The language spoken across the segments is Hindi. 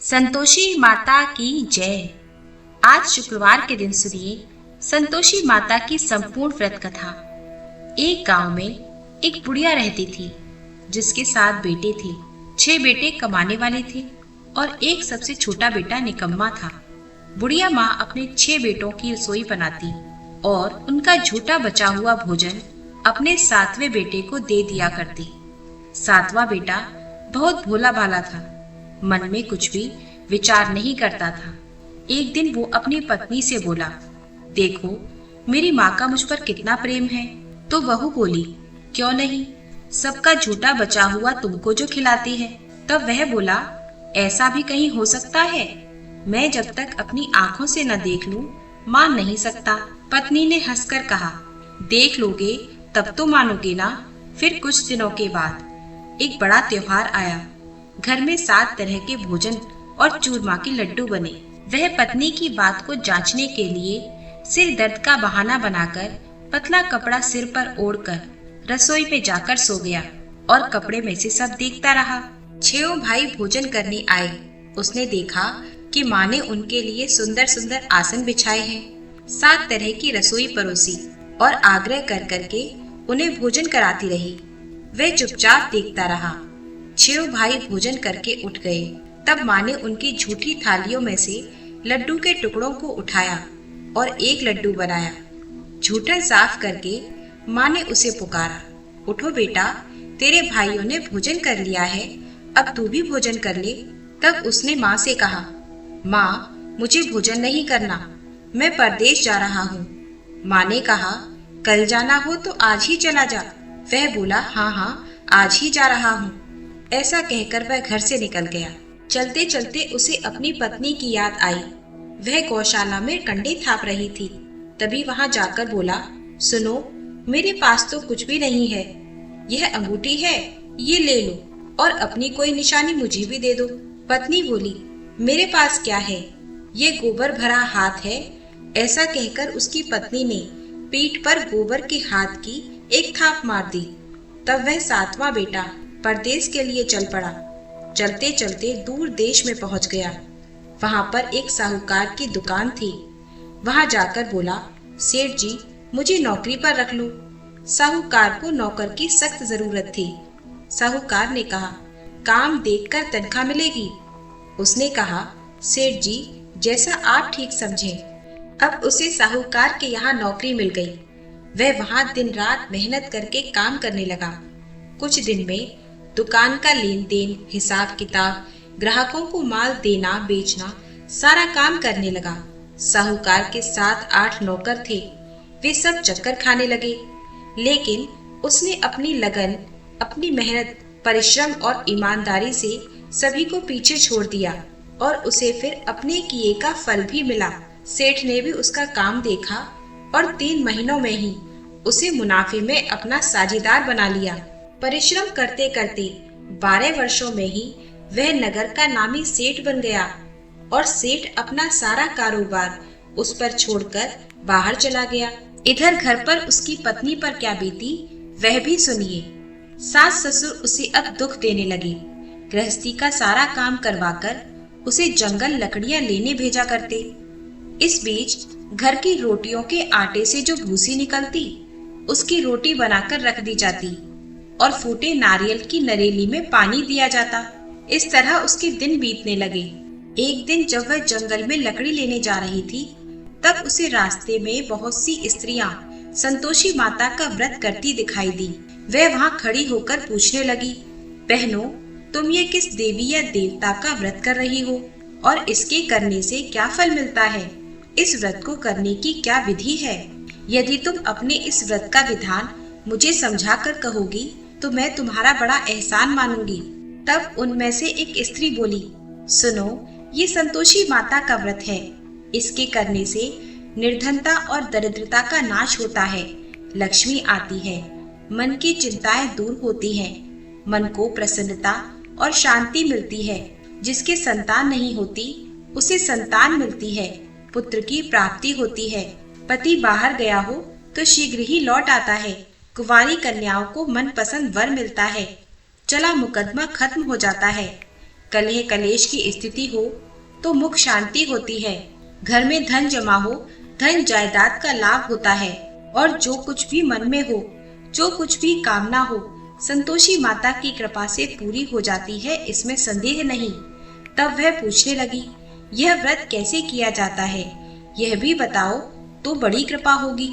संतोषी माता की जय। आज शुक्रवार के दिन सुनिए संतोषी माता की संपूर्ण व्रत कथा। एक गांव में एक बुढ़िया रहती थी जिसके 7 बेटे थे। 6 बेटे कमाने वाले थे और एक सबसे छोटा बेटा निकम्मा था। बुढ़िया माँ अपने 6 बेटों की रसोई बनाती और उनका झूठा बचा हुआ भोजन अपने 7वें बेटे को दे दिया करती। 7वां बेटा बहुत भोला भाला था, मन में कुछ भी विचार नहीं करता था। एक दिन वो अपनी पत्नी से बोला, देखो मेरी माँ का मुझ पर कितना प्रेम है। तो बहू बोली, क्यों नहीं, सबका झूठा बचा हुआ तुमको जो खिलाती है। तब वह बोला, ऐसा भी कहीं हो सकता है? मैं जब तक अपनी आंखों से न देख लूं मान नहीं सकता। पत्नी ने हंसकर कहा, देख लोगे तब तो मानोगे ना। फिर कुछ दिनों के बाद एक बड़ा त्योहार आया। घर में 7 तरह के भोजन और चूरमा के लड्डू बने। वह पत्नी की बात को जांचने के लिए सिर दर्द का बहाना बनाकर पतला कपड़ा सिर पर ओढ़कर रसोई में जाकर सो गया और कपड़े में से सब देखता रहा। 6 भाई भोजन करने आए। उसने देखा कि माँ ने उनके लिए सुंदर सुंदर आसन बिछाए हैं, 7 तरह की रसोई परोसी और आग्रह कर करके उन्हें भोजन कराती रही। वह चुपचाप देखता रहा। 6 भाई भोजन करके उठ गए। तब माँ ने उनकी झूठी थालियों में से लड्डू के टुकड़ों को उठाया और एक लड्डू बनाया। झूठन साफ करके माँ ने उसे पुकारा, उठो बेटा, तेरे भाइयों ने भोजन कर लिया है, अब तू भी भोजन कर ले। तब उसने माँ से कहा, माँ मुझे भोजन नहीं करना, मैं परदेश जा रहा हूँ। माँ ने कहा, कल जाना हो तो आज ही चला जा। वह बोला, हाँ हाँ आज ही जा रहा हूँ। ऐसा कहकर वह घर से निकल गया। चलते चलते उसे अपनी पत्नी की याद आई। वह गौशाला में कंडे थाप रही थी। तभी वहां जाकर बोला, सुनो मेरे पास तो कुछ भी नहीं है। यह अंगूठी है, ये ले लो और अपनी कोई निशानी मुझे भी दे दो। पत्नी बोली, मेरे पास क्या है, ये गोबर भरा हाथ है। ऐसा कहकर उसकी पत्नी ने पीठ पर गोबर के हाथ की एक थाप मार दी। तब वह 7वां बेटा परदेश के लिए चल पड़ा। चलते चलते दूर देश में पहुंच गया। वहां पर एक साहूकार की दुकान थी। वहां जाकर बोला, सेठ जी मुझे नौकरी पर रख लो। साहूकार को नौकर की सख्त जरूरत थी। साहूकार ने कहा, काम देखकर तनख्वाह मिलेगी। उसने कहा, सेठ जी जैसा आप ठीक समझें। अब उसे साहूकार के यहाँ नौकरी मिल गई। वह वहां दिन रात मेहनत करके काम करने लगा। कुछ दिन में दुकान का लेन देन, हिसाब किताब, ग्राहकों को माल देना बेचना, सारा काम करने लगा। साहूकार के 7-8 नौकर थे। वे सब चक्कर खाने लगे। लेकिन उसने अपनी लगन, अपनी मेहनत, परिश्रम और ईमानदारी से सभी को पीछे छोड़ दिया और उसे फिर अपने किए का फल भी मिला। सेठ ने भी उसका काम देखा और 3 महीनों में ही उसे मुनाफे में अपना साझेदार बना लिया। परिश्रम करते करते 12 वर्षों में ही वह नगर का नामी सेठ बन गया और सेठ अपना सारा कारोबार उस पर छोड़कर बाहर चला गया। इधर घर पर उसकी पत्नी पर क्या बीती वह भी सुनिए। सास ससुर उसे अब दुख देने लगे। गृहस्थी का सारा काम करवाकर उसे जंगल लकड़ियां लेने भेजा करते। इस बीच घर की रोटियों के आटे से जो भूसी निकलती उसकी रोटी बनाकर रख दी जाती और फूटे नारियल की नरेली में पानी दिया जाता। इस तरह उसके दिन बीतने लगे। एक दिन जब वह जंगल में लकड़ी लेने जा रही थी तब उसे रास्ते में बहुत सी स्त्रियां संतोषी माता का व्रत करती दिखाई दी। वह वहां खड़ी होकर पूछने लगी, बहनों तुम ये किस देवी या देवता का व्रत कर रही हो और इसके करने से क्या फल मिलता है? इस व्रत को करने की क्या विधि है? यदि तुम अपने इस व्रत का विधान मुझे समझा कर कहोगी तो मैं तुम्हारा बड़ा एहसान मानूंगी। तब उनमें से एक स्त्री बोली, सुनो ये संतोषी माता का व्रत है। इसके करने से निर्धनता और दरिद्रता का नाश होता है, लक्ष्मी आती है, मन की चिंताएं दूर होती हैं, मन को प्रसन्नता और शांति मिलती है। जिसके संतान नहीं होती उसे संतान मिलती है, पुत्र की प्राप्ति होती है। पति बाहर गया हो तो शीघ्र ही लौट आता है। कुंवारी कन्याओं को मनपसंद वर मिलता है। चला मुकदमा खत्म हो जाता है। कलह कलेश की स्थिति हो तो मुख शांति होती है। घर में धन जमा हो, धन जायदाद का लाभ होता है। और जो कुछ भी मन में हो, जो कुछ भी कामना हो, संतोषी माता की कृपा से पूरी हो जाती है, इसमें संदेह नहीं। तब वह पूछने लगी, यह व्रत कैसे किया जाता है, यह भी बताओ तो बड़ी कृपा होगी।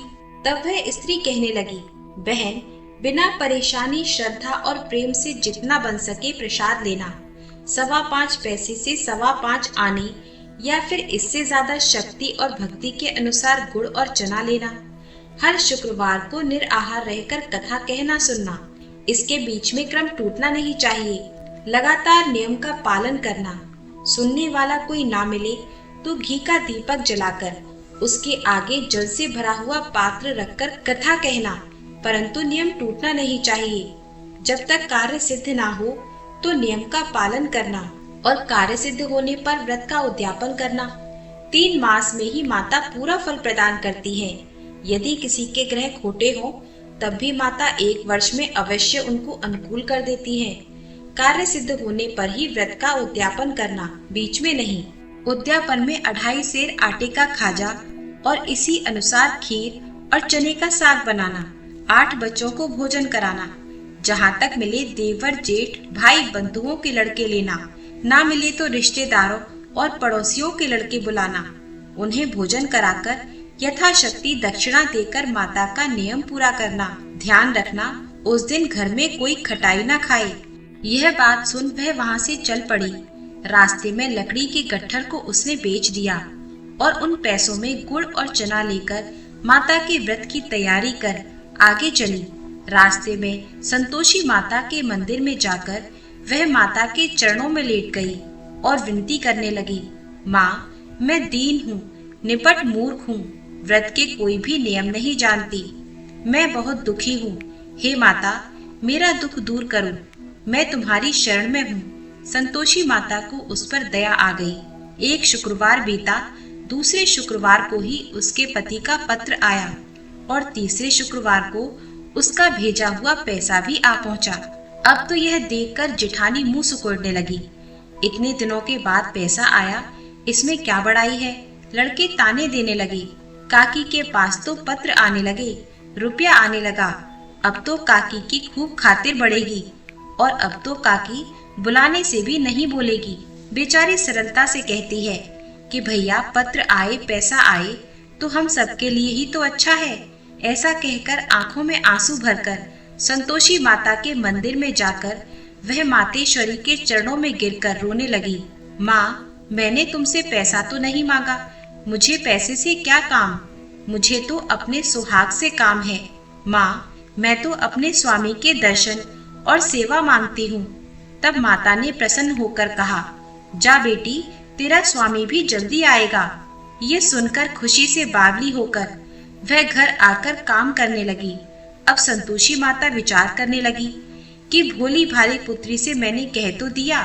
तब वह स्त्री कहने लगी, बहन, बिना परेशानी, श्रद्धा और प्रेम से जितना बन सके प्रसाद लेना। 5.25 पैसे से 5.25 आने या फिर इससे ज्यादा शक्ति और भक्ति के अनुसार गुड़ और चना लेना। हर शुक्रवार को निराहार रहकर कथा कहना सुनना। इसके बीच में क्रम टूटना नहीं चाहिए। लगातार नियम का पालन करना। सुनने वाला कोई ना मिले तो घी का दीपक जलाकर उसके आगे जल से भरा हुआ पात्र रखकर कथा कहना, परंतु नियम टूटना नहीं चाहिए। जब तक कार्य सिद्ध ना हो तो नियम का पालन करना और कार्य सिद्ध होने पर व्रत का उद्यापन करना। 3 मास में ही माता पूरा फल प्रदान करती है। यदि किसी के ग्रह खोटे हो तब भी माता 1 वर्ष में अवश्य उनको अनुकूल कर देती है। कार्य सिद्ध होने पर ही व्रत का उद्यापन करना, बीच में नहीं। उद्यापन में 2.5 सेर आटे का खाजा और इसी अनुसार खीर और चने का साग बनाना। 8 बच्चों को भोजन कराना। जहाँ तक मिले देवर जेठ भाई बंधुओं के लड़के लेना, ना मिले तो रिश्तेदारों और पड़ोसियों के लड़के बुलाना। उन्हें भोजन कराकर यथाशक्ति दक्षिणा देकर माता का नियम पूरा करना। ध्यान रखना उस दिन घर में कोई खटाई ना खाए। यह बात सुन वह वहाँ से चल पड़ी। रास्ते में लकड़ी के गट्ठर को उसने बेच दिया और उन पैसों में गुड़ और चना लेकर माता के व्रत की तैयारी कर आगे चली। रास्ते में संतोषी माता के मंदिर में जाकर वह माता के चरणों में लेट गई और विनती करने लगी, माँ, मैं दीन हूँ, निपट मूर्ख हूँ, व्रत के कोई भी नियम नहीं जानती। मैं बहुत दुखी हूँ। हे माता, मेरा दुख दूर करो, मैं तुम्हारी शरण में हूँ। संतोषी माता को उस पर दया आ गई। एक शुक्रवार बीता, दूसरे शुक्रवार को ही उसके पति का पत्र आया और तीसरे शुक्रवार को उसका भेजा हुआ पैसा भी आ पहुंचा। अब तो यह देखकर जेठानी मुंह सुकोड़ने लगी। इतने दिनों के बाद पैसा आया, इसमें क्या बड़ाई है। लड़के ताने देने लगे। काकी के पास तो पत्र आने लगे, रुपया आने लगा। अब तो काकी की खूब खातिर बढ़ेगी और अब तो काकी बुलाने से भी नहीं बोलेगी। बेचारी सरलता से कहती है कि भैया पत्र आए, पैसा आए तो हम सबके लिए ही तो अच्छा है। ऐसा कहकर आंखों में आंसू भरकर संतोषी माता के मंदिर में जाकर वह मातेश्वरी के चरणों में गिरकर रोने लगी। माँ, मैंने तुमसे पैसा तो नहीं मांगा, मुझे पैसे से क्या काम, मुझे तो अपने सुहाग से काम है। माँ, मैं तो अपने स्वामी के दर्शन और सेवा मांगती हूँ। तब माता ने प्रसन्न होकर कहा, जा बेटी, तेरा स्वामी भी जल्दी आएगा। ये सुनकर खुशी से बावली होकर वह घर आकर काम करने लगी। अब संतोषी माता विचार करने लगी कि भोली भाली पुत्री से मैंने कह तो दिया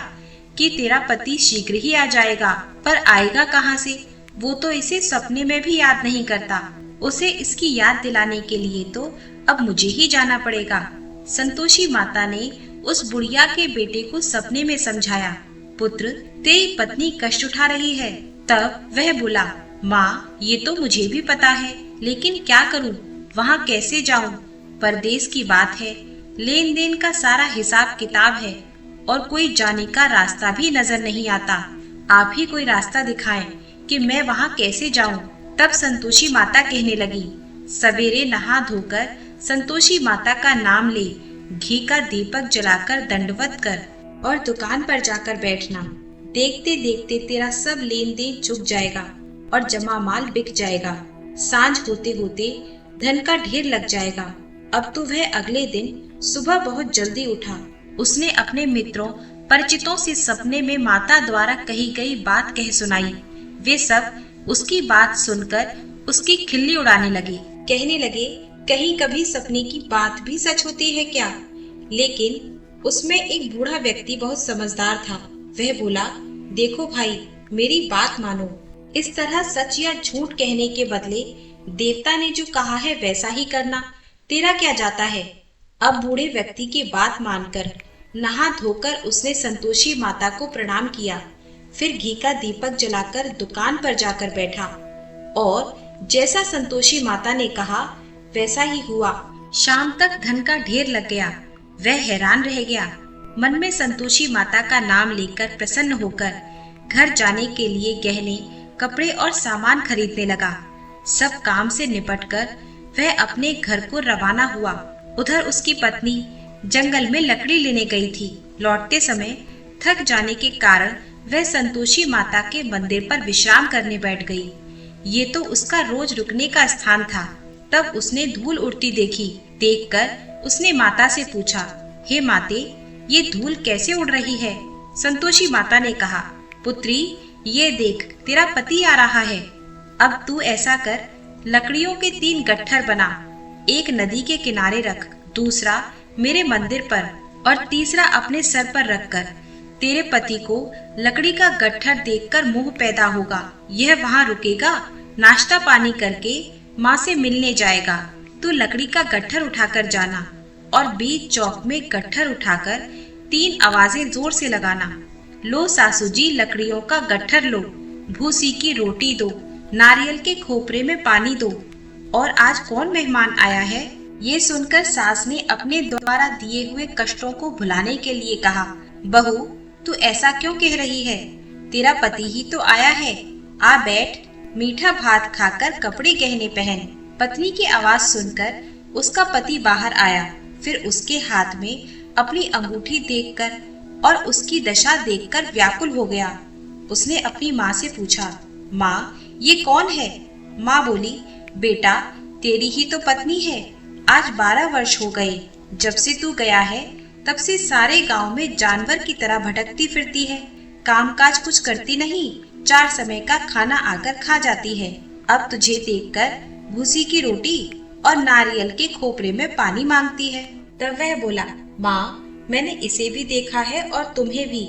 कि तेरा पति शीघ्र ही आ जाएगा, पर आएगा कहाँ से? वो तो इसे सपने में भी याद नहीं करता। उसे इसकी याद दिलाने के लिए तो अब मुझे ही जाना पड़ेगा। संतोषी माता ने उस बुढ़िया के बेटे को सपने में समझाया, पुत्र, तेरी पत्नी कष्ट उठा रही है। तब वह बोला, माँ, ये तो मुझे भी पता है, लेकिन क्या करूँ, वहाँ कैसे जाऊँ? परदेश की बात है, लेन देन का सारा हिसाब किताब है और कोई जाने का रास्ता भी नजर नहीं आता। आप ही कोई रास्ता दिखाएं कि मैं वहाँ कैसे जाऊँ। तब संतोषी माता कहने लगी, सवेरे नहा धोकर संतोषी माता का नाम ले, घी का दीपक जलाकर दंडवत कर और दुकान पर जाकर बैठना। देखते देखते तेरा सब लेन देन चुक जाएगा और जमा माल बिक जाएगा। सांझ होते होते धन का ढेर लग जाएगा। अब तो वह अगले दिन सुबह बहुत जल्दी उठा। उसने अपने मित्रों परिचितों से सपने में माता द्वारा कही गई बात कह सुनाई। वे सब उसकी बात सुनकर उसकी खिल्ली उड़ाने लगे। कहने लगे, कहीं कभी सपने की बात भी सच होती है क्या? लेकिन उसमें एक बूढ़ा व्यक्ति बहुत समझदार था। वह बोला, देखो भाई, मेरी बात मानो। इस तरह सच या झूठ कहने के बदले देवता ने जो कहा है वैसा ही करना। तेरा क्या जाता है? अब बूढ़े व्यक्ति की बात मानकर नहा धोकर उसने संतोषी माता को प्रणाम किया। फिर घी का दीपक जलाकर दुकान पर जाकर बैठा और जैसा संतोषी माता ने कहा वैसा ही हुआ। शाम तक धन का ढेर लग गया। वह हैरान रह गया। मन में संतोषी माता का नाम लेकर प्रसन्न होकर घर जाने के लिए गहने, कपड़े और सामान खरीदने लगा। सब काम से निपटकर वह अपने घर को रवाना हुआ। उधर उसकी पत्नी जंगल में लकड़ी लेने गई थी। लौटते समय थक जाने के कारण वह संतोषी माता के मंदिर पर विश्राम करने बैठ गई। ये तो उसका रोज रुकने का स्थान था। तब उसने धूल उड़ती देखी। देखकर उसने माता से पूछा, हे माते, ये धूल कैसे उड़ रही है? संतोषी माता ने कहा, पुत्री, ये देख, तेरा पति आ रहा है। अब तू ऐसा कर, लकड़ियों के 3 गट्ठर बना, एक नदी के किनारे रख, दूसरा मेरे मंदिर पर और तीसरा अपने सर पर रखकर। तेरे पति को लकड़ी का गट्ठर देखकर मोह पैदा होगा। यह वहाँ रुकेगा, नाश्ता पानी करके माँ से मिलने जाएगा। तू लकड़ी का गट्ठर उठाकर जाना और बीच चौक में गट्ठर उठाकर 3 आवाजें जोर से लगाना। लो सासू जी, लकड़ियों का गट्ठर लो, भूसी की रोटी दो, नारियल के खोपरे में पानी दो। और आज कौन मेहमान आया है? ये सुनकर सास ने अपने द्वारा दिए हुए कष्टों को भुलाने के लिए कहा, बहू, तू ऐसा क्यों कह रही है? तेरा पति ही तो आया है। आ बैठ, मीठा भात खाकर कपड़े गहने पहन। पत्नी की आवाज सुनकर उसका पति बाहर आया। फिर उसके हाथ में अपनी अंगूठी देखकर और उसकी दशा देखकर व्याकुल हो गया। उसने अपनी माँ से पूछा, माँ, ये कौन है? माँ बोली, बेटा, तेरी ही तो पत्नी है। आज 12 वर्ष हो गए। जब से तू गया है तब से सारे गांव में जानवर की तरह भटकती फिरती है। कामकाज कुछ करती नहीं, 4 समय का खाना आकर खा जाती है। अब तुझे देखकर भूसी की रोटी और नारियल के खोपरे में पानी मांगती है। तब वह बोला, माँ, मैंने इसे भी देखा है और तुम्हें भी।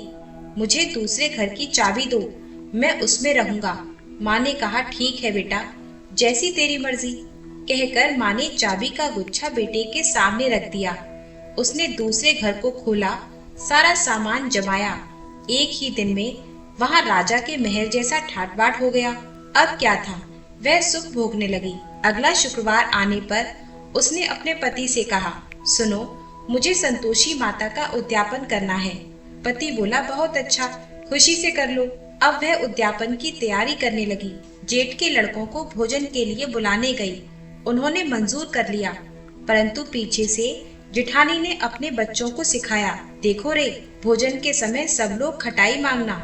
मुझे दूसरे घर की चाबी दो, मैं उसमें रहूंगा। माँ ने कहा, ठीक है बेटा, जैसी तेरी मर्जी। कहकर माँ ने चाबी का गुच्छा बेटे के सामने रख दिया। उसने दूसरे घर को खोला, सारा सामान जमाया। एक ही दिन में वहाँ राजा के महल जैसा ठाट बाट हो गया। अब क्या था, वह सुख भोगने लगी। अगला शुक्रवार आने पर उसने अपने पति से कहा, सुनो, मुझे संतोषी माता का उद्यापन करना है। पति बोला, बहुत अच्छा, खुशी से कर लो। अब वह उद्यापन की तैयारी करने लगी। जेठ के लड़कों को भोजन के लिए बुलाने गई। उन्होंने मंजूर कर लिया, परंतु पीछे से जेठानी ने अपने बच्चों को सिखाया, देखो रे, भोजन के समय सब लोग खटाई मांगना,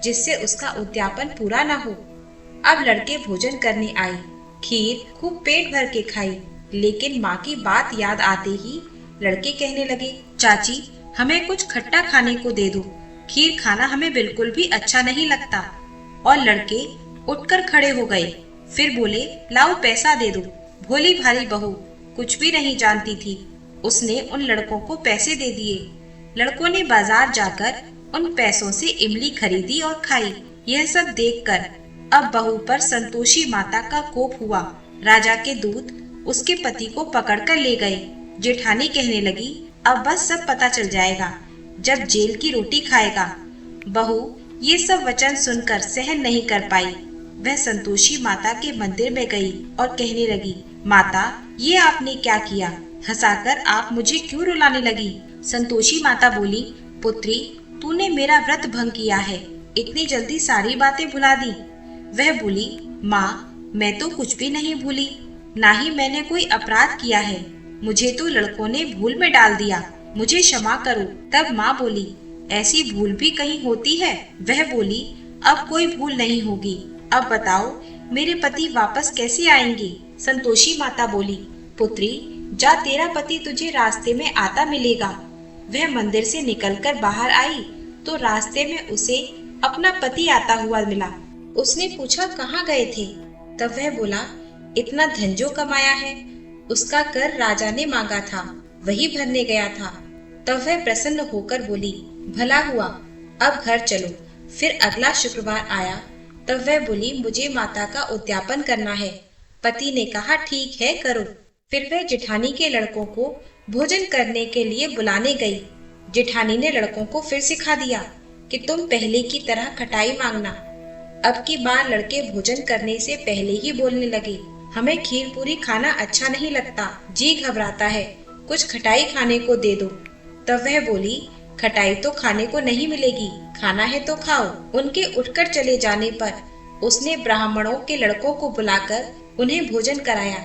जिससे उसका उद्यापन पूरा न हो। अब लड़के भोजन करने आए। खीर खूब पेट भर के खाई, लेकिन माँ की बात याद आते ही लड़के कहने लगे, चाची, हमें कुछ खट्टा खाने को दे दो, खीर खाना हमें बिल्कुल भी अच्छा नहीं लगता। और लड़के उठकर खड़े हो गए। फिर बोले, लाओ पैसा दे दो। भोली भाली बहू कुछ भी नहीं जानती थी। उसने उन लड़कों को पैसे दे दिए। लड़कों ने बाजार जाकर उन पैसों से इमली खरीदी और खाई। यह सब देखकर अब बहू पर संतोषी माता का कोप हुआ। राजा के दूत उसके पति को पकड़कर ले गए। जेठानी कहने लगी, अब बस सब पता चल जाएगा जब जेल की रोटी खाएगा। बहू ये सब वचन सुनकर सहन नहीं कर पाई। वह संतोषी माता के मंदिर में गई और कहने लगी, माता, ये आपने क्या किया? हंसाकर आप मुझे क्यों रुलाने लगी? संतोषी माता बोली, पुत्री, तूने मेरा व्रत भंग किया है, इतनी जल्दी सारी बातें भुला दी। वह बोली, माँ, मैं तो कुछ भी नहीं भूली, ना ही मैंने कोई अपराध किया है। मुझे तो लड़कों ने भूल में डाल दिया, मुझे क्षमा करो। तब माँ बोली, ऐसी भूल भी कहीं होती है? वह बोली, अब कोई भूल नहीं होगी। अब बताओ, मेरे पति वापस कैसे आएंगे? संतोषी माता बोली, पुत्री, जा, तेरा पति तुझे रास्ते में आता मिलेगा। वह मंदिर से निकलकर बाहर आई तो रास्ते में उसे अपना पति आता हुआ मिला। उसने पूछा, कहाँ गए थे? तब वह बोला, इतना धन जो कमाया है उसका कर राजा ने मांगा था, वही भरने गया था। तब वह प्रसन्न होकर बोली, भला हुआ, अब घर चलो। फिर अगला शुक्रवार आया तब वह बोली, मुझे माता का उद्यापन करना है। पति ने कहा, ठीक है, करो। फिर वह जेठानी के लड़कों को भोजन करने के लिए बुलाने गई। जेठानी ने लड़कों को फिर सिखा दिया कि तुम पहले की तरह खटाई मांगना। अब की बार लड़के भोजन करने से पहले ही बोलने लगे, हमें खीर पूरी खाना अच्छा नहीं लगता, जी घबराता है, कुछ खटाई खाने को दे दो। तब वह बोली, खटाई तो खाने को नहीं मिलेगी, खाना है तो खाओ। उनके उठकर चले जाने पर उसने ब्राह्मणों के लड़कों को बुलाकर उन्हें भोजन कराया।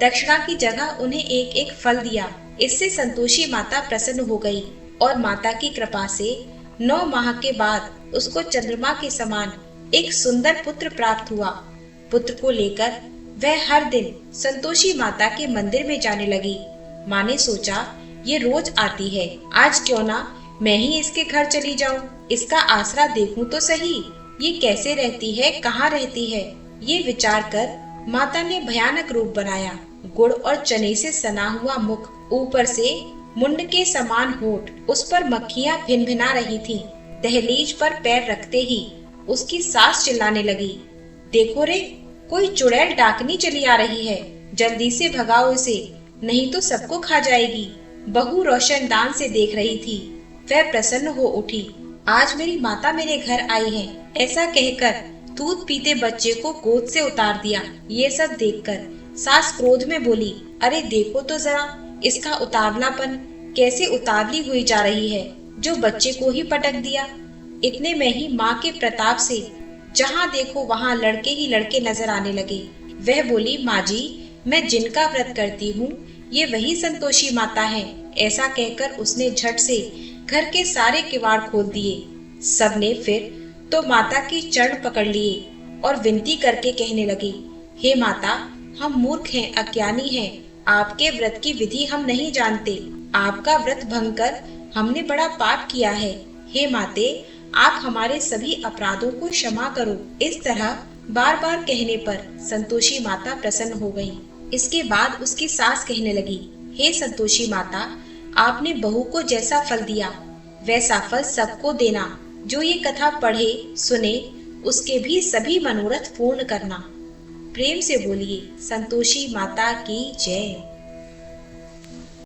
दक्षिणा की जगह उन्हें एक एक फल दिया। इससे संतोषी माता प्रसन्न हो गई और माता की कृपा से 9 माह के बाद उसको चंद्रमा के समान एक सुंदर पुत्र प्राप्त हुआ। पुत्र को लेकर वह हर दिन संतोषी माता के मंदिर में जाने लगी। माँ ने सोचा, ये रोज आती है, आज क्यों ना मैं ही इसके घर चली जाऊं, इसका आसरा देखूं तो सही, ये कैसे रहती है, कहाँ रहती है। ये विचार कर माता ने भयानक रूप बनाया। गुड़ और चने से सना हुआ मुख, ऊपर से मुंड के समान होठ, उस पर मक्खियां भिनभिना रही थीं। दहलीज पर पैर रखते ही उसकी सास चिल्लाने लगी, देखो रे, कोई चुड़ैल डाकनी चली आ रही है, जल्दी से भगाओ इसे, नहीं तो सबको खा जाएगी। बहू रोशनदान से देख रही थी। वह प्रसन्न हो उठी, आज मेरी माता मेरे घर आई है, ऐसा कहकर दूध पीते बच्चे को गोद से उतार दिया। ये सब देखकर सास क्रोध में बोली, अरे देखो तो जरा इसका उतावलापन, कैसे उतावली हुई जा रही है, जो बच्चे को ही पटक दिया। इतने में ही माँ के प्रताप से जहाँ देखो वहाँ लड़के ही लड़के नजर आने लगे। वह बोली, माँ जी, मैं जिनका व्रत करती हूँ ये वही संतोषी माता है। ऐसा कहकर उसने झट से घर के सारे किवाड़ खोल दिए। सबने फिर तो माता की चरण पकड़ लिए और विनती करके कहने लगे, हे माता, हम मूर्ख हैं, अज्ञानी हैं, आपके व्रत की विधि हम नहीं जानते, आपका व्रत भंग कर हमने बड़ा पाप किया है। हे माते, आप हमारे सभी अपराधों को क्षमा करो। इस तरह बार बार कहने पर संतोषी माता प्रसन्न हो गई। इसके बाद उसकी सास कहने लगी, हे संतोषी माता, आपने बहू को जैसा फल दिया वैसा फल सबको देना। जो ये कथा पढ़े सुने उसके भी सभी मनोरथ पूर्ण करना। प्रेम से बोलिए, संतोषी माता की जय।